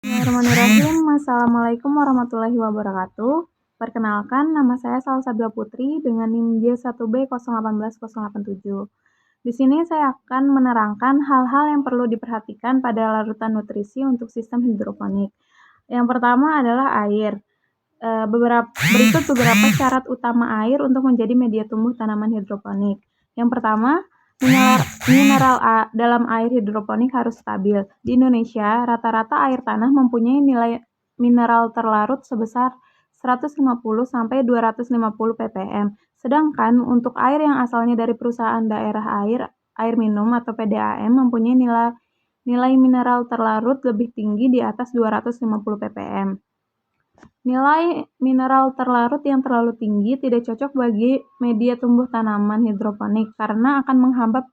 Bismillahirrahmanirrahim. Assalamualaikum warahmatullahi wabarakatuh. Perkenalkan, nama saya Salsabila Putri dengan NIM J1B081087. Di sini saya akan menerangkan hal-hal yang perlu diperhatikan pada larutan nutrisi untuk sistem hidroponik. Yang pertama adalah air. Berikut beberapa syarat utama air untuk menjadi media tumbuh tanaman hidroponik. Yang pertama, mineral dalam air hidroponik harus stabil. Di Indonesia, rata-rata air tanah mempunyai nilai mineral terlarut sebesar 150 sampai 250 ppm. Sedangkan untuk air yang asalnya dari perusahaan daerah air minum atau PDAM mempunyai nilai mineral terlarut lebih tinggi di atas 250 ppm. Nilai mineral terlarut yang terlalu tinggi tidak cocok bagi media tumbuh tanaman hidroponik karena akan menghambat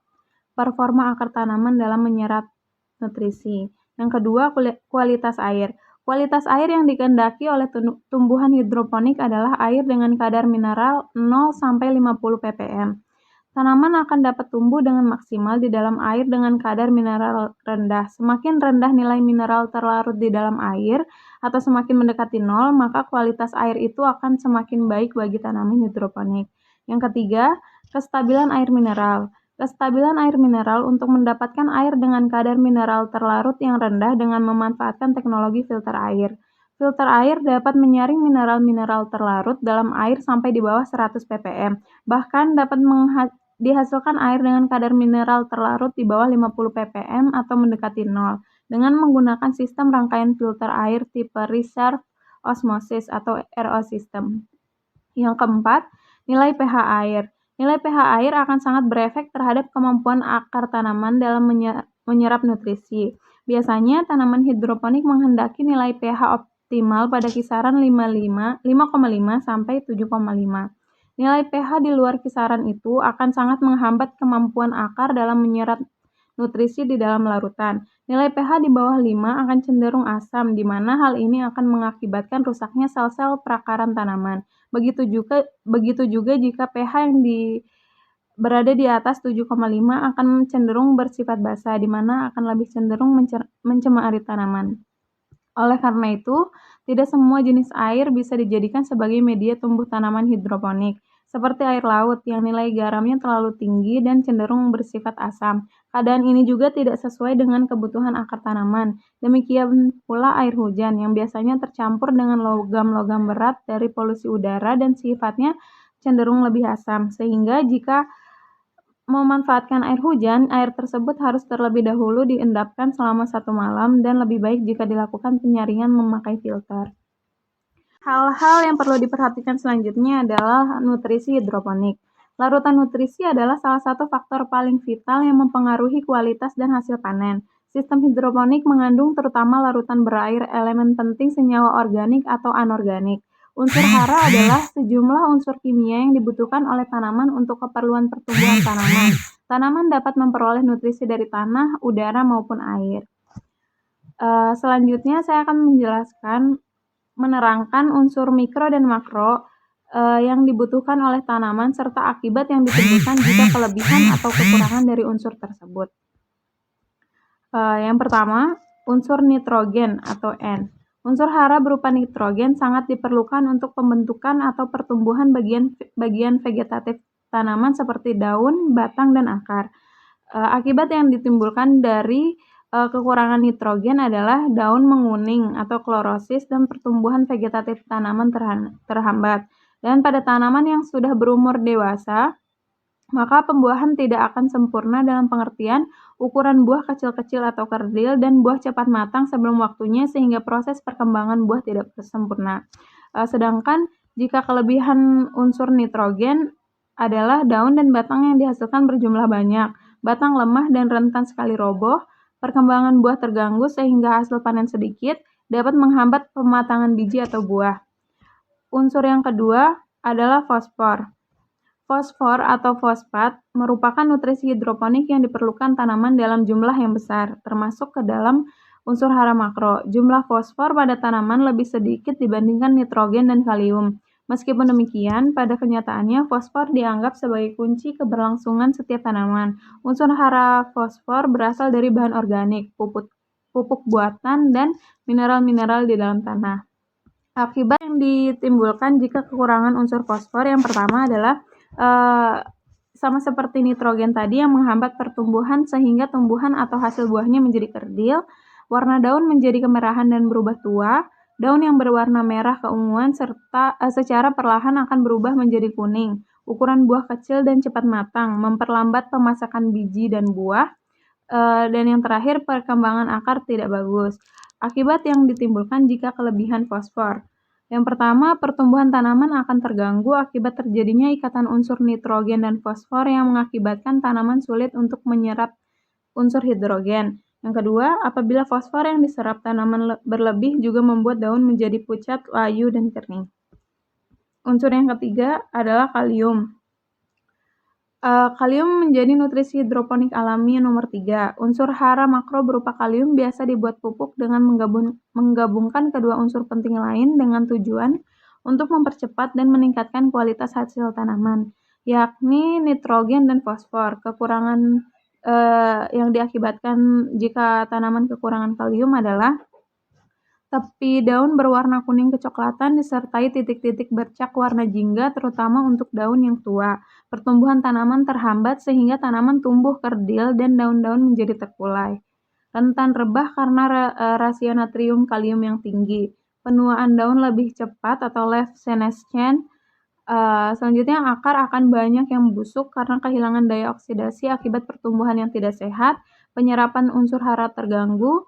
performa akar tanaman dalam menyerap nutrisi. Yang kedua, kualitas air. Kualitas air yang dikehendaki oleh tumbuhan hidroponik adalah air dengan kadar mineral 0 sampai 50 ppm. Tanaman akan dapat tumbuh dengan maksimal di dalam air dengan kadar mineral rendah. Semakin rendah nilai mineral terlarut di dalam air atau semakin mendekati nol, maka kualitas air itu akan semakin baik bagi tanaman hidroponik. Yang ketiga, kestabilan air mineral. Kestabilan air mineral untuk mendapatkan air dengan kadar mineral terlarut yang rendah dengan memanfaatkan teknologi filter air. Filter air dapat menyaring mineral-mineral terlarut dalam air sampai di bawah 100 ppm. Bahkan dapat dihasilkan air dengan kadar mineral terlarut di bawah 50 ppm atau mendekati nol dengan menggunakan sistem rangkaian filter air tipe reserve osmosis atau RO system. Yang keempat, nilai pH air. Nilai pH air akan sangat berefek terhadap kemampuan akar tanaman dalam menyerap nutrisi. Biasanya tanaman hidroponik menghendaki nilai pH optimal pada kisaran 5,5 sampai 7,5. Nilai pH di luar kisaran itu akan sangat menghambat kemampuan akar dalam menyerap nutrisi di dalam larutan. Nilai pH di bawah 5 akan cenderung asam, di mana hal ini akan mengakibatkan rusaknya sel-sel perakaran tanaman. Begitu juga jika pH yang berada di atas 7,5 akan cenderung bersifat basa, di mana akan lebih cenderung mencemari tanaman. Oleh karena itu, tidak semua jenis air bisa dijadikan sebagai media tumbuh tanaman hidroponik, seperti air laut yang nilai garamnya terlalu tinggi dan cenderung bersifat asam. Keadaan ini juga tidak sesuai dengan kebutuhan akar tanaman. Demikian pula air hujan yang biasanya tercampur dengan logam-logam berat dari polusi udara dan sifatnya cenderung lebih asam, sehingga jika memanfaatkan air hujan, air tersebut harus terlebih dahulu diendapkan selama 1 malam dan lebih baik jika dilakukan penyaringan memakai filter. Hal-hal yang perlu diperhatikan selanjutnya adalah nutrisi hidroponik. Larutan nutrisi adalah salah satu faktor paling vital yang mempengaruhi kualitas dan hasil panen. Sistem hidroponik mengandung terutama larutan berair elemen penting senyawa organik atau anorganik. Unsur hara adalah sejumlah unsur kimia yang dibutuhkan oleh tanaman untuk keperluan pertumbuhan tanaman. Tanaman dapat memperoleh nutrisi dari tanah, udara, maupun air. Selanjutnya saya akan menerangkan unsur mikro dan makro yang dibutuhkan oleh tanaman serta akibat yang ditimbulkan jika kelebihan atau kekurangan dari unsur tersebut. Yang pertama, unsur nitrogen atau N. Unsur hara berupa nitrogen sangat diperlukan untuk pembentukan atau pertumbuhan bagian vegetatif tanaman seperti daun, batang, dan akar. Akibat yang ditimbulkan dari kekurangan nitrogen adalah daun menguning atau klorosis dan pertumbuhan vegetatif tanaman terhambat. Dan pada tanaman yang sudah berumur dewasa, maka pembuahan tidak akan sempurna dalam pengertian ukuran buah kecil-kecil atau kerdil dan buah cepat matang sebelum waktunya sehingga proses perkembangan buah tidak sempurna. Sedangkan jika kelebihan unsur nitrogen adalah daun dan batang yang dihasilkan berjumlah banyak, batang lemah dan rentan sekali roboh, perkembangan buah terganggu sehingga hasil panen sedikit, dapat menghambat pematangan biji atau buah. Unsur yang kedua adalah fosfor. Fosfor atau fosfat merupakan nutrisi hidroponik yang diperlukan tanaman dalam jumlah yang besar, termasuk ke dalam unsur hara makro. Jumlah fosfor pada tanaman lebih sedikit dibandingkan nitrogen dan kalium. Meskipun demikian, pada kenyataannya fosfor dianggap sebagai kunci keberlangsungan setiap tanaman. Unsur hara fosfor berasal dari bahan organik, pupuk buatan, dan mineral-mineral di dalam tanah. Akibat yang ditimbulkan jika kekurangan unsur fosfor yang pertama adalah sama seperti nitrogen tadi yang menghambat pertumbuhan sehingga tumbuhan atau hasil buahnya menjadi kerdil, warna daun menjadi kemerahan dan berubah tua, daun yang berwarna merah keunguan serta secara perlahan akan berubah menjadi kuning, ukuran buah kecil dan cepat matang, memperlambat pemasakan biji dan buah, dan yang terakhir perkembangan akar tidak bagus. Akibat yang ditimbulkan jika kelebihan fosfor. Yang pertama, pertumbuhan tanaman akan terganggu akibat terjadinya ikatan unsur nitrogen dan fosfor yang mengakibatkan tanaman sulit untuk menyerap unsur hidrogen. Yang kedua, apabila fosfor yang diserap tanaman berlebih juga membuat daun menjadi pucat, layu, dan kering. Unsur yang ketiga adalah kalium. Kalium menjadi nutrisi hidroponik alami nomor 3. Unsur hara makro berupa kalium biasa dibuat pupuk dengan menggabungkan kedua unsur penting lain dengan tujuan untuk mempercepat dan meningkatkan kualitas hasil tanaman, yakni nitrogen dan fosfor. Kekurangan yang diakibatkan jika tanaman kekurangan kalium adalah tepi daun berwarna kuning kecoklatan disertai titik-titik bercak warna jingga terutama untuk daun yang tua. Pertumbuhan tanaman terhambat sehingga tanaman tumbuh kerdil dan daun-daun menjadi terkulai. Rentan rebah karena rasio natrium kalium yang tinggi. Penuaan daun lebih cepat atau leaf senescence. Selanjutnya akar akan banyak yang busuk karena kehilangan daya oksidasi akibat pertumbuhan yang tidak sehat, penyerapan unsur hara terganggu,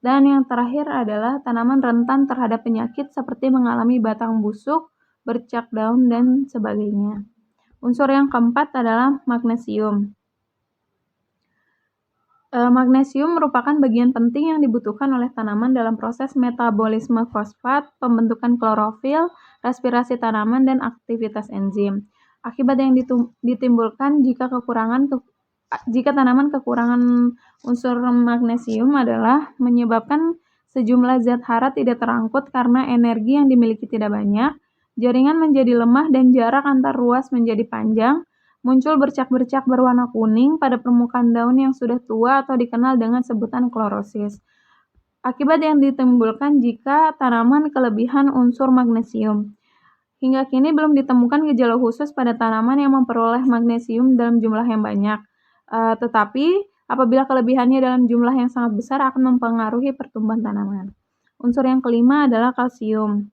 dan yang terakhir adalah tanaman rentan terhadap penyakit seperti mengalami batang busuk, bercak daun, dan sebagainya. Unsur yang keempat adalah magnesium. Magnesium merupakan bagian penting yang dibutuhkan oleh tanaman dalam proses metabolisme fosfat, pembentukan klorofil, respirasi tanaman, dan aktivitas enzim. Akibat yang ditimbulkan jika tanaman kekurangan unsur magnesium adalah menyebabkan sejumlah zat hara tidak terangkut karena energi yang dimiliki tidak banyak, jaringan menjadi lemah dan jarak antar ruas menjadi panjang, muncul bercak-bercak berwarna kuning pada permukaan daun yang sudah tua atau dikenal dengan sebutan klorosis. Akibat yang ditimbulkan jika tanaman kelebihan unsur magnesium. Hingga kini belum ditemukan gejala khusus pada tanaman yang memperoleh magnesium dalam jumlah yang banyak. Tetapi apabila kelebihannya dalam jumlah yang sangat besar akan mempengaruhi pertumbuhan tanaman. Unsur yang kelima adalah kalsium.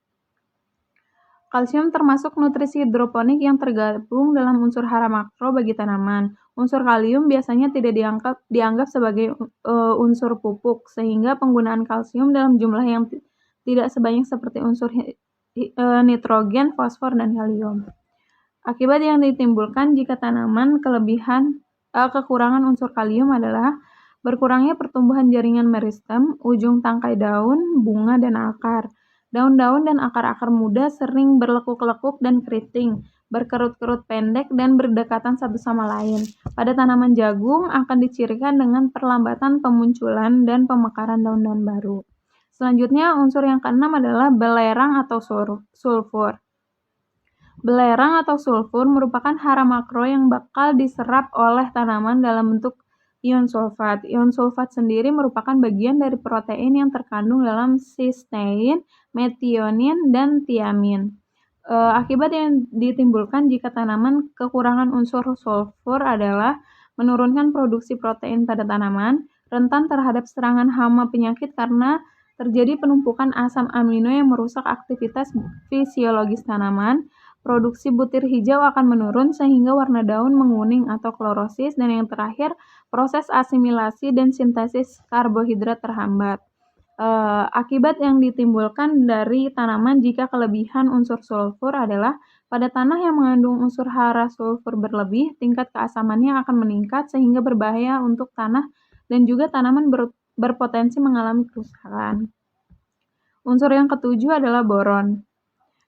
Kalsium termasuk nutrisi hidroponik yang tergabung dalam unsur hara makro bagi tanaman. Unsur kalium biasanya tidak dianggap sebagai unsur pupuk, sehingga penggunaan kalsium dalam jumlah yang tidak sebanyak seperti unsur nitrogen, fosfor, dan helium. Akibat yang ditimbulkan jika tanaman kekurangan unsur kalium adalah berkurangnya pertumbuhan jaringan meristem, ujung tangkai daun, bunga, dan akar. Daun-daun dan akar-akar muda sering berlekuk-lekuk dan keriting, berkerut-kerut pendek, dan berdekatan satu sama lain. Pada tanaman jagung akan dicirikan dengan perlambatan pemunculan dan pemekaran daun-daun baru. Selanjutnya, unsur yang keenam adalah belerang atau sulfur. Belerang atau sulfur merupakan hara makro yang bakal diserap oleh tanaman dalam bentuk ion sulfat. Ion sulfat sendiri merupakan bagian dari protein yang terkandung dalam sistein, metionin, dan tiamin. Akibat yang ditimbulkan jika tanaman kekurangan unsur sulfur adalah menurunkan produksi protein pada tanaman, rentan terhadap serangan hama penyakit karena terjadi penumpukan asam amino yang merusak aktivitas fisiologis tanaman. Produksi butir hijau akan menurun sehingga warna daun menguning atau klorosis, dan yang terakhir proses asimilasi dan sintesis karbohidrat terhambat. Akibat yang ditimbulkan dari tanaman jika kelebihan unsur sulfur adalah pada tanah yang mengandung unsur hara sulfur berlebih, tingkat keasamannya akan meningkat sehingga berbahaya untuk tanah dan juga tanaman berpotensi mengalami kerusakan. Unsur yang ketujuh adalah boron.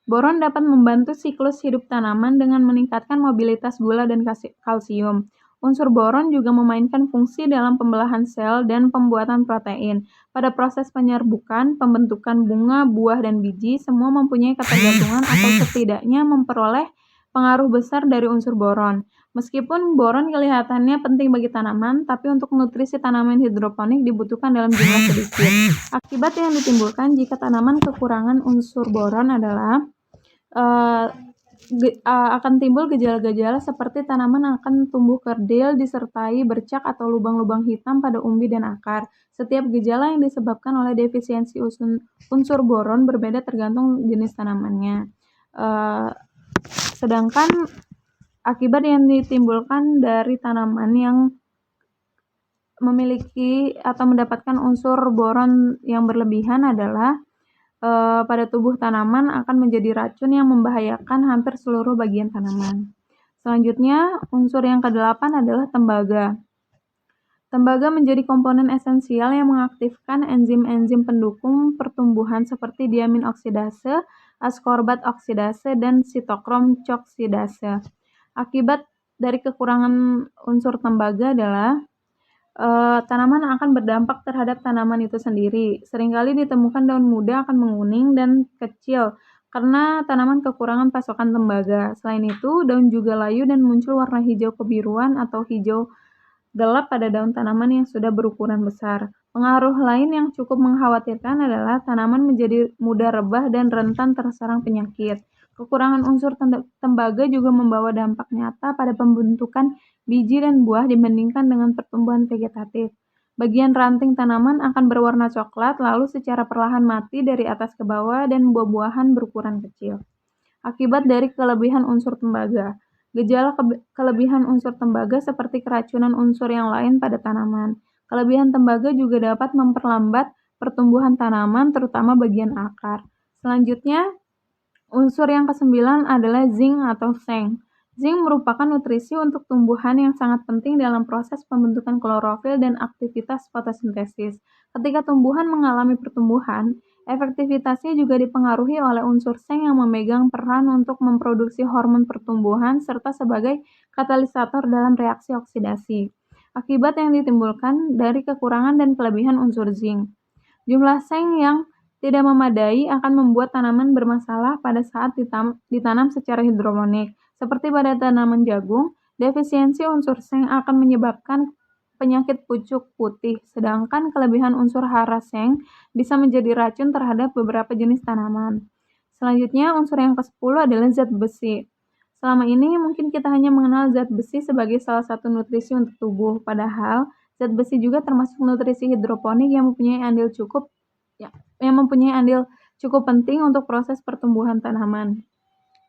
Boron dapat membantu siklus hidup tanaman dengan meningkatkan mobilitas gula dan kalsium. Unsur boron juga memainkan fungsi dalam pembelahan sel dan pembuatan protein. Pada proses penyerbukan, pembentukan bunga, buah, dan biji, semua mempunyai ketergantungan atau setidaknya memperoleh pengaruh besar dari unsur boron. Meskipun boron kelihatannya penting bagi tanaman, tapi untuk nutrisi tanaman hidroponik dibutuhkan dalam jumlah sedikit. Akibat yang ditimbulkan jika tanaman kekurangan unsur boron adalah akan timbul gejala-gejala seperti tanaman akan tumbuh kerdil disertai bercak atau lubang-lubang hitam pada umbi dan akar. Setiap gejala yang disebabkan oleh defisiensi unsur boron berbeda tergantung jenis tanamannya. Sedangkan akibat yang ditimbulkan dari tanaman yang memiliki atau mendapatkan unsur boron yang berlebihan adalah pada tubuh tanaman akan menjadi racun yang membahayakan hampir seluruh bagian tanaman. Selanjutnya, unsur yang ke-8 adalah tembaga. Tembaga menjadi komponen esensial yang mengaktifkan enzim-enzim pendukung pertumbuhan seperti diamin oksidase, askorbat oksidase, dan sitokrom coksidase. Akibat dari kekurangan unsur tembaga adalah tanaman akan berdampak terhadap tanaman itu sendiri. Seringkali ditemukan daun muda akan menguning dan kecil karena tanaman kekurangan pasokan tembaga. Selain itu, daun juga layu dan muncul warna hijau kebiruan atau hijau gelap pada daun tanaman yang sudah berukuran besar. Pengaruh lain yang cukup mengkhawatirkan adalah tanaman menjadi mudah rebah dan rentan terserang penyakit. Kekurangan unsur tembaga juga membawa dampak nyata pada pembentukan biji dan buah dibandingkan dengan pertumbuhan vegetatif. Bagian ranting tanaman akan berwarna coklat lalu secara perlahan mati dari atas ke bawah dan buah-buahan berukuran kecil. Akibat dari kelebihan unsur tembaga. Gejala kelebihan unsur tembaga seperti keracunan unsur yang lain pada tanaman. Kelebihan tembaga juga dapat memperlambat pertumbuhan tanaman terutama bagian akar. Selanjutnya, unsur yang ke-9 adalah zinc atau seng. Zinc merupakan nutrisi untuk tumbuhan yang sangat penting dalam proses pembentukan klorofil dan aktivitas fotosintesis. Ketika tumbuhan mengalami pertumbuhan, efektivitasnya juga dipengaruhi oleh unsur seng yang memegang peran untuk memproduksi hormon pertumbuhan serta sebagai katalisator dalam reaksi oksidasi. Akibat yang ditimbulkan dari kekurangan dan kelebihan unsur zinc. Jumlah seng yang tidak memadai akan membuat tanaman bermasalah pada saat ditanam secara hidroponik. Seperti pada tanaman jagung, defisiensi unsur seng akan menyebabkan penyakit pucuk putih, sedangkan kelebihan unsur hara seng bisa menjadi racun terhadap beberapa jenis tanaman. Selanjutnya, unsur yang ke-10 adalah zat besi. Selama ini mungkin kita hanya mengenal zat besi sebagai salah satu nutrisi untuk tubuh, padahal zat besi juga termasuk nutrisi hidroponik yang mempunyai andil cukup penting untuk proses pertumbuhan tanaman.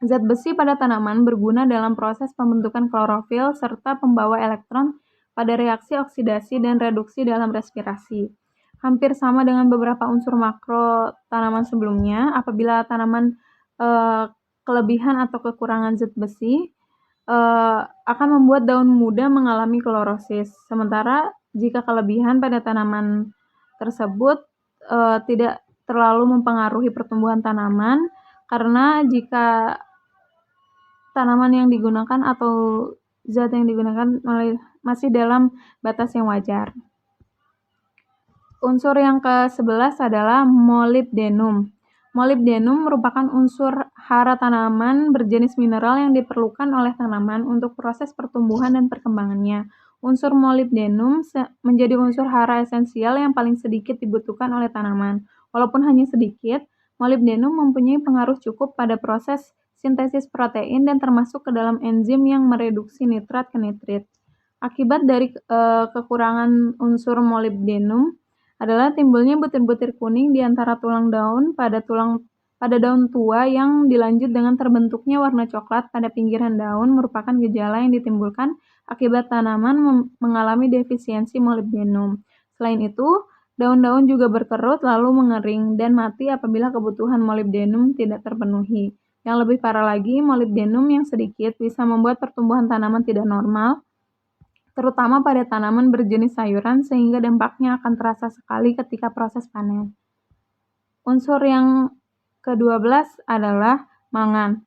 Zat besi pada tanaman berguna dalam proses pembentukan klorofil serta pembawa elektron pada reaksi oksidasi dan reduksi dalam respirasi. Hampir sama dengan beberapa unsur makro tanaman sebelumnya, apabila tanaman kelebihan atau kekurangan zat besi akan membuat daun muda mengalami klorosis. Sementara jika kelebihan pada tanaman tersebut tidak terlalu mempengaruhi pertumbuhan tanaman, karena jika tanaman yang digunakan atau zat yang digunakan masih dalam batas yang wajar. Unsur yang ke-11 adalah molybdenum. Molybdenum merupakan unsur hara tanaman berjenis mineral yang diperlukan oleh tanaman untuk proses pertumbuhan dan perkembangannya. Unsur molybdenum menjadi unsur hara esensial yang paling sedikit dibutuhkan oleh tanaman. Walaupun hanya sedikit, molybdenum mempunyai pengaruh cukup pada proses sintesis protein dan termasuk ke dalam enzim yang mereduksi nitrat ke nitrit. Akibat dari kekurangan unsur molybdenum adalah timbulnya butir-butir kuning di antara tulang daun pada daun tua yang dilanjut dengan terbentuknya warna coklat pada pinggiran daun merupakan gejala yang ditimbulkan akibat tanaman mengalami defisiensi molybdenum. Selain itu, daun-daun juga berkerut lalu mengering dan mati apabila kebutuhan molybdenum tidak terpenuhi. Yang lebih parah lagi, molybdenum yang sedikit bisa membuat pertumbuhan tanaman tidak normal, terutama pada tanaman berjenis sayuran sehingga dampaknya akan terasa sekali ketika proses panen. Unsur yang ke-12 adalah mangan.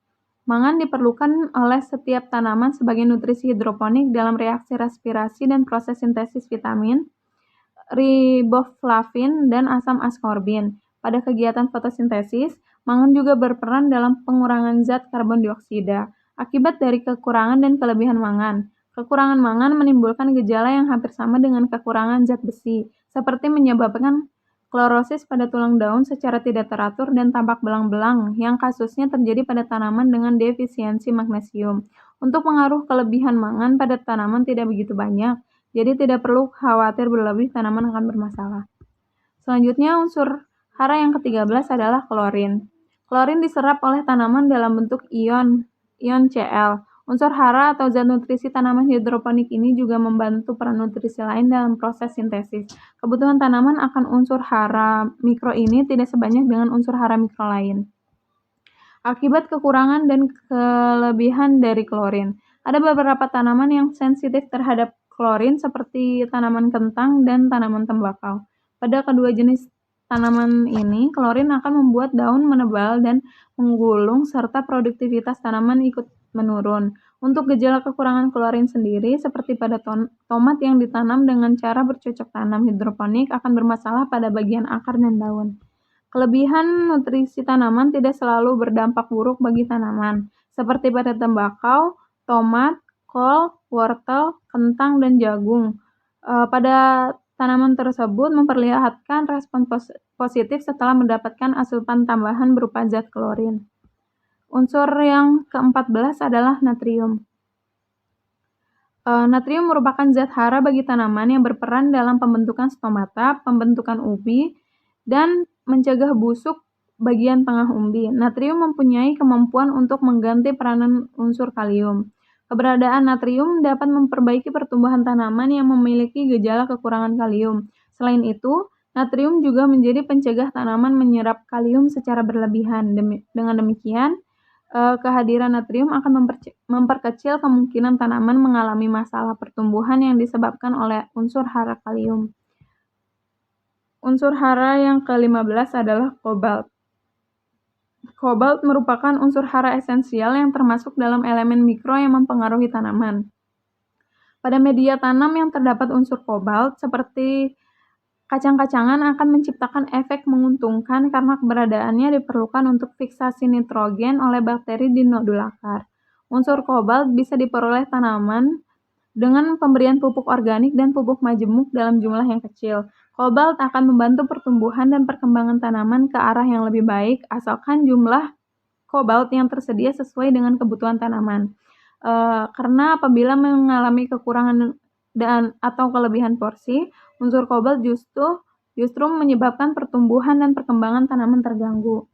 Mangan diperlukan oleh setiap tanaman sebagai nutrisi hidroponik dalam reaksi respirasi dan proses sintesis vitamin, riboflavin, dan asam askorbin. Pada kegiatan fotosintesis, mangan juga berperan dalam pengurangan zat karbon dioksida. Akibat dari kekurangan dan kelebihan mangan. Kekurangan mangan menimbulkan gejala yang hampir sama dengan kekurangan zat besi, seperti menyebabkan klorosis pada tulang daun secara tidak teratur dan tampak belang-belang, yang kasusnya terjadi pada tanaman dengan defisiensi magnesium. Untuk pengaruh kelebihan mangan pada tanaman tidak begitu banyak, jadi tidak perlu khawatir berlebih tanaman akan bermasalah. Selanjutnya, unsur hara yang ke-13 adalah klorin. Klorin diserap oleh tanaman dalam bentuk ion Cl. Unsur hara atau zat nutrisi tanaman hidroponik ini juga membantu peran nutrisi lain dalam proses sintesis. Kebutuhan tanaman akan unsur hara mikro ini tidak sebanyak dengan unsur hara mikro lain. Akibat kekurangan dan kelebihan dari klorin. Ada beberapa tanaman yang sensitif terhadap klorin seperti tanaman kentang dan tanaman tembakau. Pada kedua jenis tanaman ini, klorin akan membuat daun menebal dan menggulung serta produktivitas tanaman ikut menurun. Untuk gejala kekurangan klorin sendiri, seperti pada tomat yang ditanam dengan cara bercocok tanam hidroponik akan bermasalah pada bagian akar dan daun. Kelebihan nutrisi tanaman tidak selalu berdampak buruk bagi tanaman, seperti pada tembakau, tomat, kol, wortel, kentang, dan jagung. Pada tanaman tersebut memperlihatkan respon positif setelah mendapatkan asupan tambahan berupa zat klorin. Unsur yang ke-14 adalah natrium. Natrium merupakan zat hara bagi tanaman yang berperan dalam pembentukan stomata, pembentukan ubi, dan mencegah busuk bagian tengah umbi. Natrium mempunyai kemampuan untuk mengganti peranan unsur kalium. Keberadaan natrium dapat memperbaiki pertumbuhan tanaman yang memiliki gejala kekurangan kalium. Selain itu, natrium juga menjadi pencegah tanaman menyerap kalium secara berlebihan. Dengan demikian, kehadiran natrium akan memperkecil kemungkinan tanaman mengalami masalah pertumbuhan yang disebabkan oleh unsur hara kalium. Unsur hara yang ke-15 adalah kobalt. Kobalt merupakan unsur hara esensial yang termasuk dalam elemen mikro yang mempengaruhi tanaman. Pada media tanam yang terdapat unsur kobalt, seperti kacang-kacangan, akan menciptakan efek menguntungkan karena keberadaannya diperlukan untuk fiksasi nitrogen oleh bakteri di nodul akar. Unsur kobalt bisa diperoleh tanaman dengan pemberian pupuk organik dan pupuk majemuk dalam jumlah yang kecil. Kobalt akan membantu pertumbuhan dan perkembangan tanaman ke arah yang lebih baik asalkan jumlah kobalt yang tersedia sesuai dengan kebutuhan tanaman. Karena apabila mengalami kekurangan atau kelebihan porsi, unsur kobalt justru menyebabkan pertumbuhan dan perkembangan tanaman terganggu.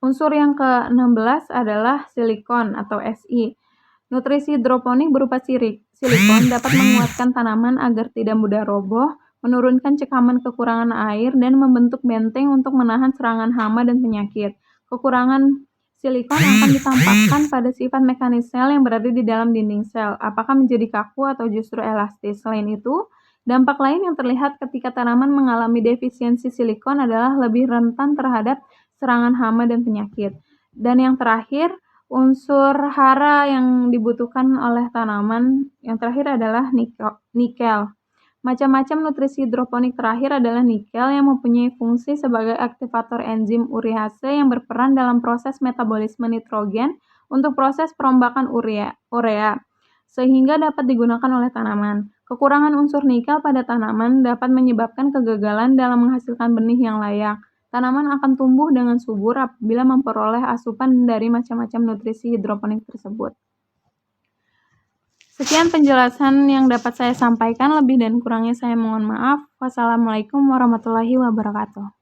Unsur yang ke-16 adalah silikon atau Si. Nutrisi hidroponik berupa silikon dapat menguatkan tanaman agar tidak mudah roboh, menurunkan cekaman kekurangan air, dan membentuk benteng untuk menahan serangan hama dan penyakit. Kekurangan silikon akan ditampakkan pada sifat mekanis sel yang berada di dalam dinding sel, apakah menjadi kaku atau justru elastis. Selain itu, dampak lain yang terlihat ketika tanaman mengalami defisiensi silikon adalah lebih rentan terhadap serangan hama dan penyakit. Dan yang terakhir, unsur hara yang dibutuhkan oleh tanaman yang terakhir adalah nikel. Macam-macam nutrisi hidroponik terakhir adalah nikel yang mempunyai fungsi sebagai aktivator enzim urease yang berperan dalam proses metabolisme nitrogen untuk proses perombakan urea, sehingga dapat digunakan oleh tanaman. Kekurangan unsur nikel pada tanaman dapat menyebabkan kegagalan dalam menghasilkan benih yang layak. Tanaman akan tumbuh dengan subur apabila memperoleh asupan dari macam-macam nutrisi hidroponik tersebut. Sekian penjelasan yang dapat saya sampaikan, lebih dan kurangnya saya mohon maaf. Wassalamualaikum warahmatullahi wabarakatuh.